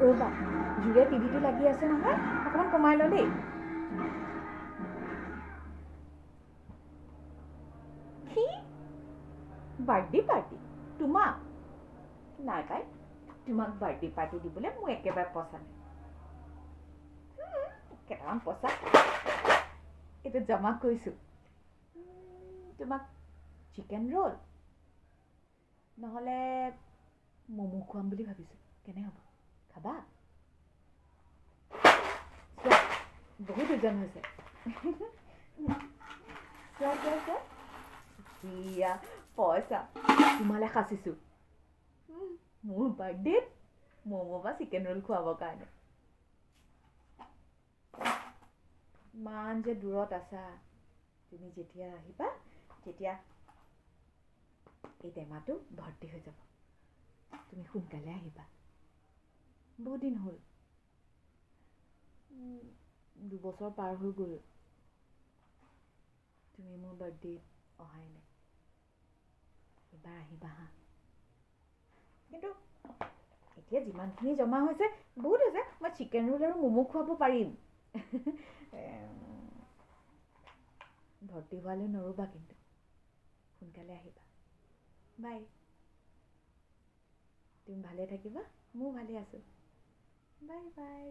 ৰ'বা জুৰে টিভিটো লাগি আছে নহয় অকণমান কমাই ল দেই কি বাৰ্থডে পাৰ্টি তোমাক নাই পাই তোমাক বাৰ্থডে পাৰ্টি দিবলৈ মোৰ একেবাৰে পইচা নাই কেইটামান পইচা এইটো জমা কৰিছোঁ তোমাক চিকেন ৰোল নহ'লে ম'ম' খুৱাম বুলি ভাবিছোঁ কেনে হ'ব খাবা চোৱা বহুত ওজন হৈছে চোৱা চোৱা চোৱা ইয়া পইচা তোমালৈ সাঁচিছোঁ মোৰ বাৰ্থডেত ম'ম' বা চিকেন ৰোল খুৱাবৰ কাৰণে ইমান যে দূৰত আছা তুমি যেতিয়া আহিবা তেতিয়া এই টেমাটো ভৰ্তি হৈ যাব তুমি সোনকালে আহিবা বহুত দিন হ'ল 2 বছৰ পাৰ হৈ গ'ল তুমি মোৰ বাৰ্থডেত অহাই নাই এবাৰ আহিবা হা কিন্তু এতিয়া যিমানখিনি জমা হৈছে বহুত হৈছে মই চিকেন ৰোল আৰু ম'ম' খুৱাব পাৰিম ভৰ্তি হোৱালৈ নৰ'বা কিন্তু সোনকালে আহিবা বাই তুমি ভালে থাকিবা ময়ো ভালে আছোঁ বাই বাই